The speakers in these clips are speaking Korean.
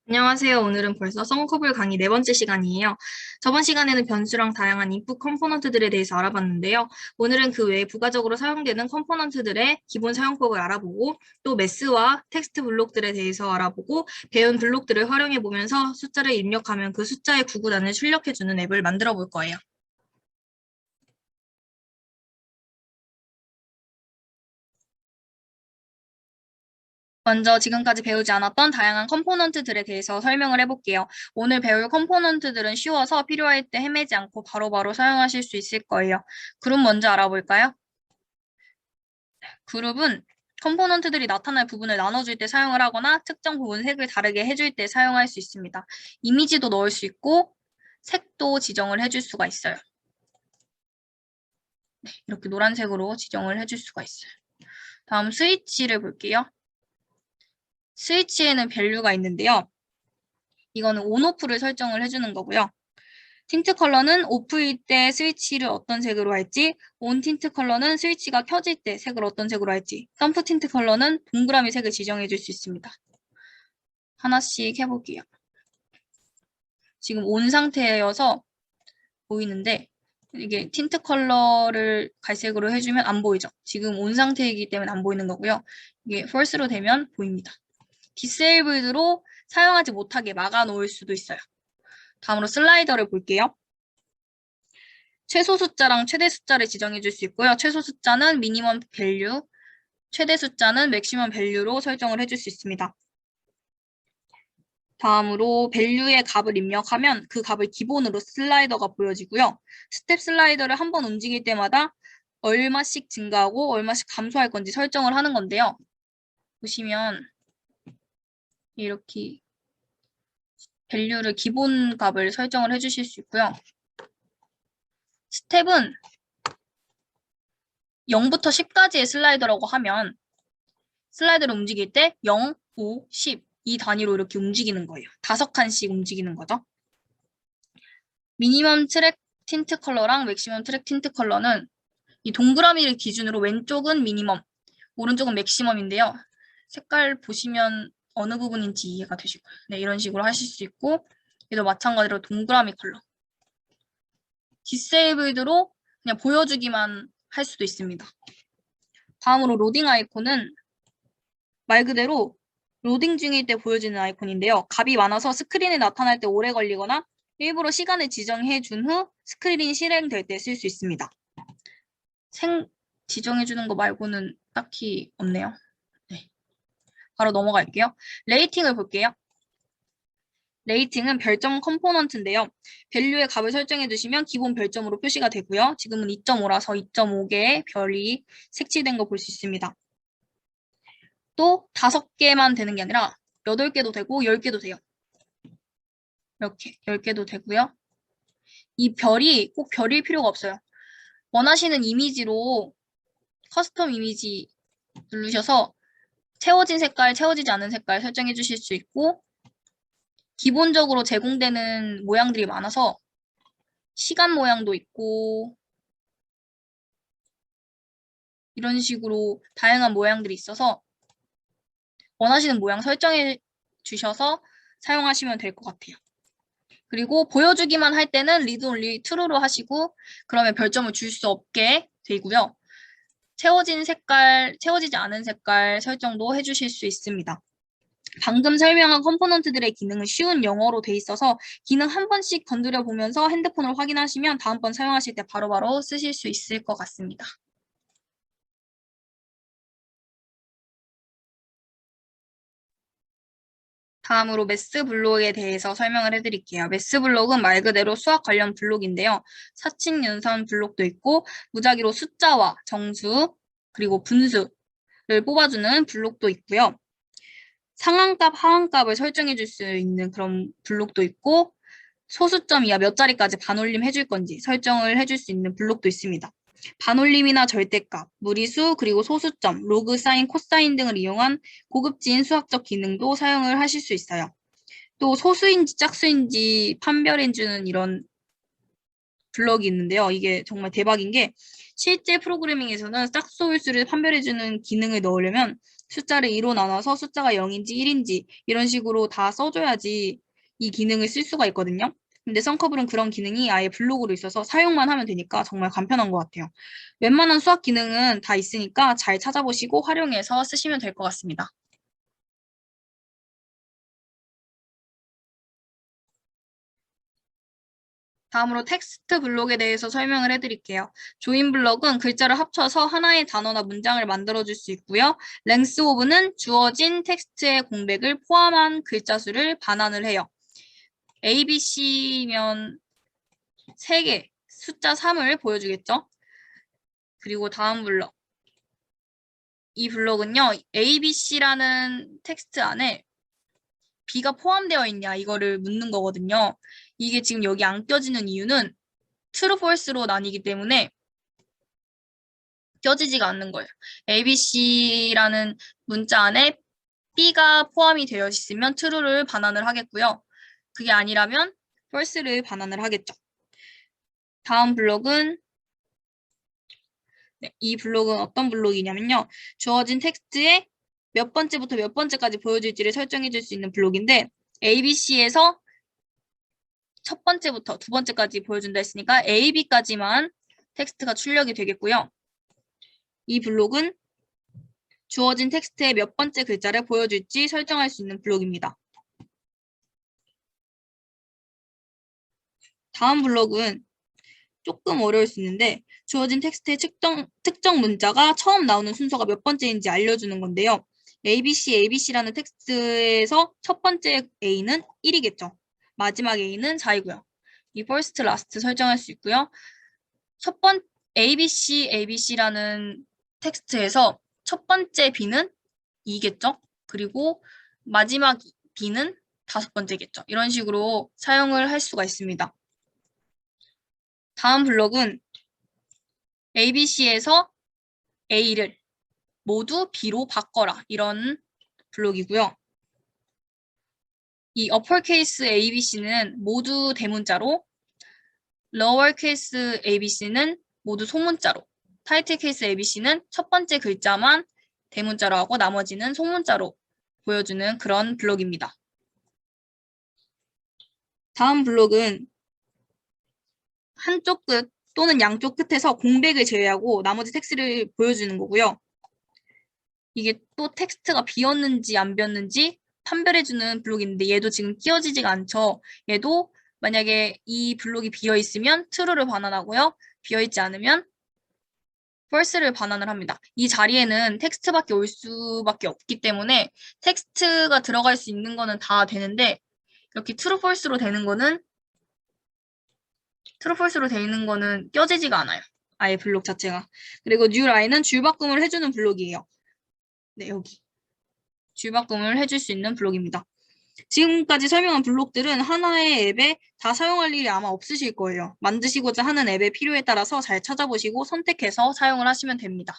안녕하세요. 오늘은 벌써 썸커블 강의 네 번째 시간이에요. 저번 시간에는 변수랑 다양한 인풋 컴포넌트들에 대해서 알아봤는데요. 오늘은 그 외에 부가적으로 사용되는 컴포넌트들의 기본 사용법을 알아보고 또 매스와 텍스트 블록들에 대해서 알아보고 배운 블록들을 활용해 보면서 숫자를 입력하면 그 숫자의 구구단을 출력해주는 앱을 만들어 볼 거예요. 먼저 지금까지 배우지 않았던 다양한 컴포넌트들에 대해서 설명을 해볼게요. 오늘 배울 컴포넌트들은 쉬워서 필요할 때 헤매지 않고 바로바로 사용하실 수 있을 거예요. 그룹 먼저 알아볼까요? 그룹은 컴포넌트들이 나타날 부분을 나눠줄 때 사용을 하거나 특정 부분 색을 다르게 해줄 때 사용할 수 있습니다. 이미지도 넣을 수 있고 색도 지정을 해줄 수가 있어요. 네, 이렇게 노란색으로 지정을 해줄 수가 있어요. 다음 스위치를 볼게요. 스위치에는 밸류가 있는데요. 이거는 온오프를 설정을 해주는 거고요. 틴트 컬러는 오프일 때 스위치를 어떤 색으로 할지, 온 틴트 컬러는 스위치가 켜질 때 색을 어떤 색으로 할지, 덤프 틴트 컬러는 동그라미 색을 지정해 줄 수 있습니다. 하나씩 해볼게요. 지금 온 상태여서 보이는데 이게 틴트 컬러를 갈색으로 해주면 안 보이죠? 지금 온 상태이기 때문에 안 보이는 거고요. 이게 false로 되면 보입니다. disabled로 사용하지 못하게 막아 놓을 수도 있어요. 다음으로 슬라이더를 볼게요. 최소 숫자랑 최대 숫자를 지정해 줄 수 있고요. 최소 숫자는 미니멈 밸류, 최대 숫자는 맥시멈 밸류로 설정을 해줄 수 있습니다. 다음으로 밸류의 값을 입력하면 그 값을 기본으로 슬라이더가 보여지고요. 스텝 슬라이더를 한 번 움직일 때마다 얼마씩 증가하고 얼마씩 감소할 건지 설정을 하는 건데요. 보시면 이렇게 밸류를 기본 값을 설정을 해주실 수 있고요. 스텝은 0부터 10까지의 슬라이더라고 하면 슬라이드를 움직일 때 0, 5, 10 이 단위로 이렇게 움직이는 거예요. 5칸씩 움직이는 거죠. 미니멈 트랙 틴트 컬러랑 맥시멈 트랙 틴트 컬러는 이 동그라미를 기준으로 왼쪽은 미니멈, 오른쪽은 맥시멈인데요. 색깔 보시면 어느 부분인지 이해가 되실 거예요. 네, 이런 식으로 하실 수 있고 얘도 마찬가지로 동그라미 컬러. 디세이블드로 그냥 보여주기만 할 수도 있습니다. 다음으로 로딩 아이콘은 말 그대로 로딩 중일 때 보여지는 아이콘인데요. 값이 많아서 스크린에 나타날 때 오래 걸리거나 일부러 시간을 지정해 준 후 스크린이 실행될 때 쓸 수 있습니다. 지정해 주는 거 말고는 딱히 없네요. 네. 바로 넘어갈게요. 레이팅을 볼게요. 레이팅은 별점 컴포넌트인데요. 밸류의 값을 설정해 주시면 기본 별점으로 표시가 되고요. 지금은 2.5라서 2.5개의 별이 색칠된 거 볼 수 있습니다. 또 5개만 되는 게 아니라 8개도 되고 10개도 돼요. 이렇게 10개도 되고요. 이 별이 꼭 별일 필요가 없어요. 원하시는 이미지로 커스텀 이미지 누르셔서 채워진 색깔, 채워지지 않은 색깔 설정해 주실 수 있고 기본적으로 제공되는 모양들이 많아서 시간 모양도 있고 이런 식으로 다양한 모양들이 있어서 원하시는 모양 설정해 주셔서 사용하시면 될 것 같아요. 그리고 보여주기만 할 때는 리드 온리 true로 하시고 그러면 별점을 줄 수 없게 되고요. 채워진 색깔, 채워지지 않은 색깔 설정도 해주실 수 있습니다. 방금 설명한 컴포넌트들의 기능은 쉬운 영어로 돼 있어서 기능 한 번씩 건드려 보면서 핸드폰을 확인하시면 다음번 사용하실 때 바로바로 쓰실 수 있을 것 같습니다. 다음으로 매스 블록에 대해서 설명을 해드릴게요. 매스 블록은 말 그대로 수학 관련 블록인데요. 사칙 연산 블록도 있고 무작위로 숫자와 정수 그리고 분수를 뽑아주는 블록도 있고요. 상한값, 하한값을 설정해 줄 수 있는 그런 블록도 있고 소수점 이하 몇 자리까지 반올림 해줄 건지 설정을 해줄 수 있는 블록도 있습니다. 반올림이나 절대값, 무리수, 그리고 소수점, 로그 사인, 코사인 등을 이용한 고급진 수학적 기능도 사용을 하실 수 있어요. 또 소수인지 짝수인지 판별해주는 이런 블럭이 있는데요. 이게 정말 대박인 게 실제 프로그래밍에서는 짝수일수를 판별해주는 기능을 넣으려면 숫자를 2로 나눠서 숫자가 0인지 1인지 이런 식으로 다 써줘야지 이 기능을 쓸 수가 있거든요. 근데 썬커블은 그런 기능이 아예 블록으로 있어서 사용만 하면 되니까 정말 간편한 것 같아요. 웬만한 수학 기능은 다 있으니까 잘 찾아보시고 활용해서 쓰시면 될 것 같습니다. 다음으로 텍스트 블록에 대해서 설명을 해드릴게요. 조인 블록은 글자를 합쳐서 하나의 단어나 문장을 만들어줄 수 있고요. 랭스 오브는 주어진 텍스트의 공백을 포함한 글자 수를 반환을 해요. ABC면 3개, 숫자 3을 보여주겠죠? 그리고 다음 블록. 이 블록은요, ABC라는 텍스트 안에 B가 포함되어 있냐 이거를 묻는 거거든요. 이게 지금 여기 안 껴지는 이유는 true, false로 나뉘기 때문에 껴지지가 않는 거예요. ABC라는 문자 안에 B가 포함이 되어 있으면 true를 반환을 하겠고요. 그게 아니라면 false를 반환을 하겠죠. 다음 블록은 이 블록은 어떤 블록이냐면요. 주어진 텍스트에 몇 번째부터 몇 번째까지 보여줄지를 설정해 줄 수 있는 블록인데 ABC에서 첫 번째부터 두 번째까지 보여준다 했으니까 A, B까지만 텍스트가 출력이 되겠고요. 이 블록은 주어진 텍스트의 몇 번째 글자를 보여줄지 설정할 수 있는 블록입니다. 다음 블록은 조금 어려울 수 있는데 주어진 텍스트의 특정 문자가 처음 나오는 순서가 몇 번째인지 알려주는 건데요. ABC라는 텍스트에서 첫 번째 A는 1이겠죠. 마지막 A는 4이고요. 이 first, last 설정할 수 있고요. ABC라는 텍스트에서 첫 번째 B는 2겠죠. 그리고 마지막 B는 5번째겠죠. 이런 식으로 사용을 할 수가 있습니다. 다음 블록은 ABC에서 A를 모두 B로 바꿔라 이런 블록이고요. 이 어퍼케이스 ABC는 모두 대문자로 로어케이스 ABC는 모두 소문자로 타이틀 케이스 ABC는 첫 번째 글자만 대문자로 하고 나머지는 소문자로 보여주는 그런 블록입니다. 다음 블록은 한쪽 끝 또는 양쪽 끝에서 공백을 제외하고 나머지 텍스트를 보여주는 거고요. 이게 또 텍스트가 비었는지 안 비었는지 판별해주는 블록인데 얘도 지금 끼워지지가 않죠. 얘도 만약에 이 블록이 비어있으면 true를 반환하고요. 비어있지 않으면 false를 반환을 합니다. 이 자리에는 텍스트밖에 올 수밖에 없기 때문에 텍스트가 들어갈 수 있는 거는 다 되는데 이렇게 true, false로 되는 거는 껴지지가 않아요. 아예 블록 자체가. 그리고 new line은 줄바꿈을 해주는 블록이에요. 네, 여기. 줄바꿈을 해줄 수 있는 블록입니다. 지금까지 설명한 블록들은 하나의 앱에 다 사용할 일이 아마 없으실 거예요. 만드시고자 하는 앱의 필요에 따라서 잘 찾아보시고 선택해서 사용을 하시면 됩니다.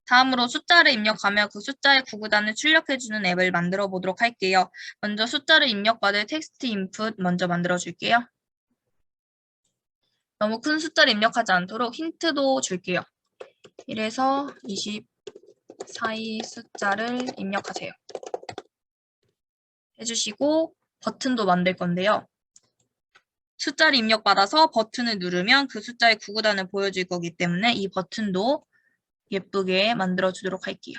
다음으로 숫자를 입력하며 그 숫자의 구구단을 출력해주는 앱을 만들어 보도록 할게요. 먼저 숫자를 입력받을 텍스트 인풋 먼저 만들어 줄게요. 너무 큰 숫자를 입력하지 않도록 힌트도 줄게요. 1에서 20 사이 숫자를 입력하세요. 해주시고 버튼도 만들 건데요. 숫자를 입력받아서 버튼을 누르면 그 숫자의 구구단을 보여줄 거기 때문에 이 버튼도 예쁘게 만들어 주도록 할게요.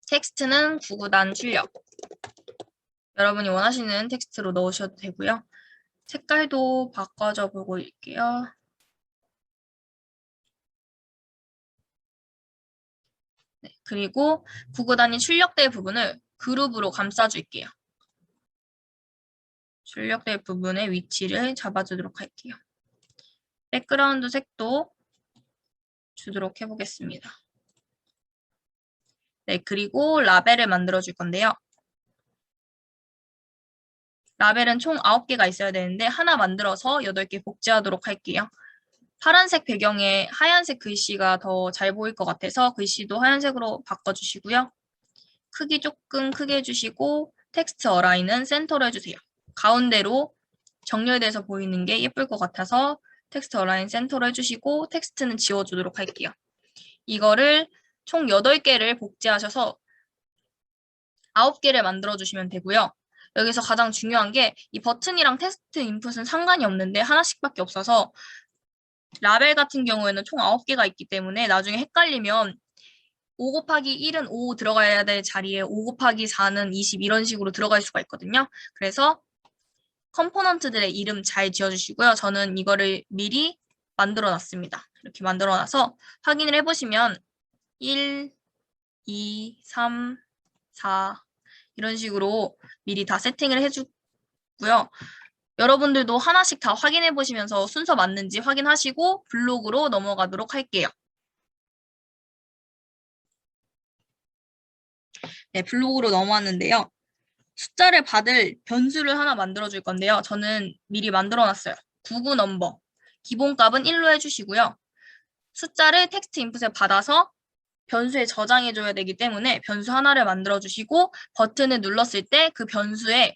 텍스트는 구구단 출력. 여러분이 원하시는 텍스트로 넣으셔도 되고요. 색깔도 바꿔줘 보고 있게요. 네, 그리고 구구단이 출력될 부분을 그룹으로 감싸줄게요. 출력될 부분의 위치를 잡아주도록 할게요. 백그라운드 색도 주도록 해보겠습니다. 네, 그리고 라벨을 만들어 줄 건데요. 라벨은 총 9개가 있어야 되는데 하나 만들어서 8개 복제하도록 할게요. 파란색 배경에 하얀색 글씨가 더 잘 보일 것 같아서 글씨도 하얀색으로 바꿔주시고요. 크기 조금 크게 해주시고 텍스트 어라인은 센터로 해주세요. 가운데로 정렬돼서 보이는 게 예쁠 것 같아서 텍스트 어라인 센터로 해주시고 텍스트는 지워주도록 할게요. 이거를 총 8개를 복제하셔서 9개를 만들어주시면 되고요. 여기서 가장 중요한 게 이 버튼이랑 텍스트 인풋은 상관이 없는데 하나씩밖에 없어서 라벨 같은 경우에는 총 9개가 있기 때문에 나중에 헷갈리면 5 곱하기 1은 5 들어가야 될 자리에 5 곱하기 4는 20 이런 식으로 들어갈 수가 있거든요. 그래서 컴포넌트들의 이름 잘 지어주시고요. 저는 이거를 미리 만들어 놨습니다. 이렇게 만들어 놔서 확인을 해보시면 1, 2, 3, 4 이런 식으로 미리 다 세팅을 해주고요. 여러분들도 하나씩 다 확인해 보시면서 순서 맞는지 확인하시고 블록으로 넘어가도록 할게요. 네, 블록으로 넘어왔는데요. 숫자를 받을 변수를 하나 만들어 줄 건데요. 저는 미리 만들어 놨어요. 구구 넘버. 기본값은 1로 해주시고요. 숫자를 텍스트 인풋에 받아서 변수에 저장해 줘야 되기 때문에 변수 하나를 만들어 주시고 버튼을 눌렀을 때 그 변수에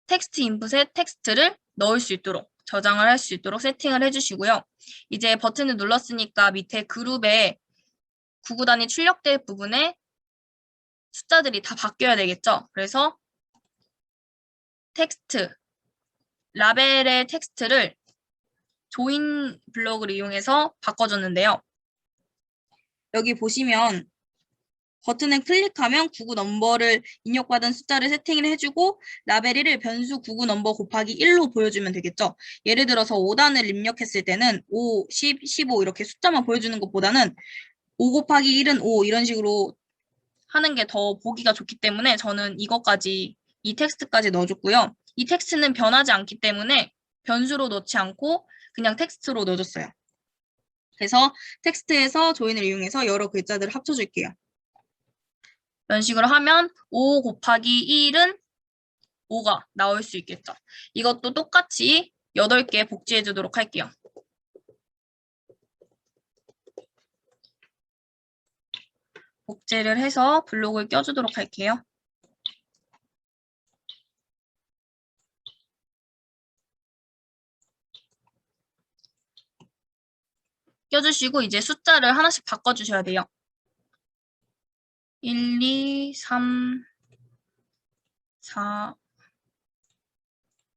텍스트 인풋에 텍스트를 넣을 수 있도록 저장을 할 수 있도록 세팅을 해주시고요. 이제 버튼을 눌렀으니까 밑에 그룹에 구구단위 출력될 부분에 숫자들이 다 바뀌어야 되겠죠. 그래서 텍스트, 라벨의 텍스트를 조인 블록을 이용해서 바꿔줬는데요. 여기 보시면 버튼을 클릭하면 구구 넘버를 입력받은 숫자를 세팅을 해주고 라벨 1을 변수 구구 넘버 곱하기 1로 보여주면 되겠죠. 예를 들어서 5단을 입력했을 때는 5, 10, 15 이렇게 숫자만 보여주는 것보다는 5 곱하기 1은 5 이런 식으로 하는 게 더 보기가 좋기 때문에 저는 이것까지 이 텍스트까지 넣어줬고요. 이 텍스트는 변하지 않기 때문에 변수로 넣지 않고 그냥 텍스트로 넣어줬어요. 그래서 텍스트에서 조인을 이용해서 여러 글자들을 합쳐줄게요. 이런 식으로 하면 5 곱하기 1은 5가 나올 수 있겠죠. 이것도 똑같이 8개 복제해 주도록 할게요. 복제를 해서 블록을 껴주도록 할게요. 껴주시고 이제 숫자를 하나씩 바꿔주셔야 돼요. 1, 2, 3, 4,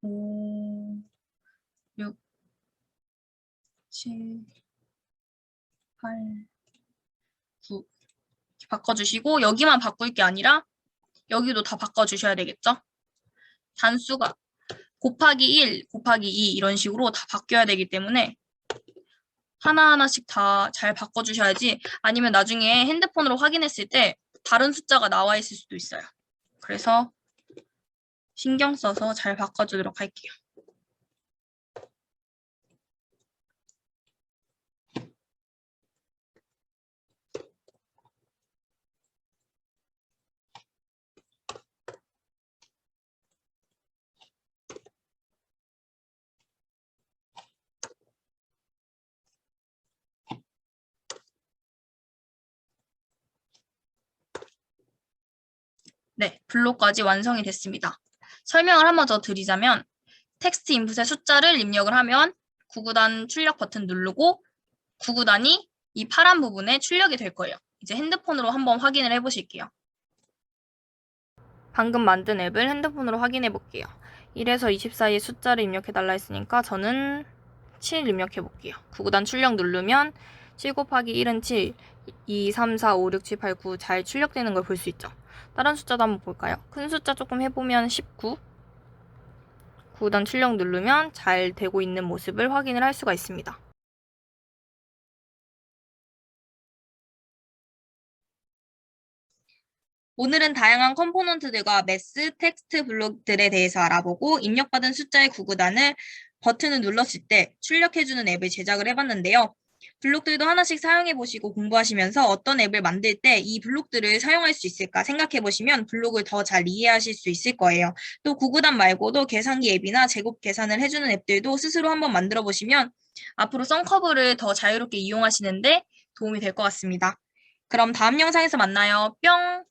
5, 6, 7, 8, 9 이렇게 바꿔주시고 여기만 바꿀 게 아니라 여기도 다 바꿔주셔야 되겠죠? 단수가 곱하기 1, 곱하기 2 이런 식으로 다 바뀌어야 되기 때문에 하나하나씩 다 잘 바꿔주셔야지 아니면 나중에 핸드폰으로 확인했을 때 다른 숫자가 나와 있을 수도 있어요. 그래서 신경 써서 잘 바꿔주도록 할게요. 네, 블록까지 완성이 됐습니다. 설명을 한번 더 드리자면 텍스트 인풋에 숫자를 입력을 하면 구구단 출력 버튼 누르고 구구단이 이 파란 부분에 출력이 될 거예요. 이제 핸드폰으로 한번 확인을 해보실게요. 방금 만든 앱을 핸드폰으로 확인해 볼게요. 1에서 20 사이의 숫자를 입력해달라 했으니까 저는 7 입력해 볼게요. 구구단 출력 누르면 7 곱하기 1은 7, 2, 3, 4, 5, 6, 7, 8, 9 잘 출력되는 걸 볼 수 있죠. 다른 숫자도 한번 볼까요? 큰 숫자 조금 해보면 19, 구구단 출력 누르면 잘 되고 있는 모습을 확인을 할 수가 있습니다. 오늘은 다양한 컴포넌트들과 매스, 텍스트 블록들에 대해서 알아보고 입력받은 숫자의 구구단을 버튼을 눌렀을 때 출력해주는 앱을 제작을 해봤는데요. 블록들도 하나씩 사용해보시고 공부하시면서 어떤 앱을 만들 때 이 블록들을 사용할 수 있을까 생각해보시면 블록을 더 잘 이해하실 수 있을 거예요. 또 구구단 말고도 계산기 앱이나 제곱 계산을 해주는 앱들도 스스로 한번 만들어보시면 앞으로 썬커브를 더 자유롭게 이용하시는데 도움이 될 것 같습니다. 그럼 다음 영상에서 만나요. 뿅!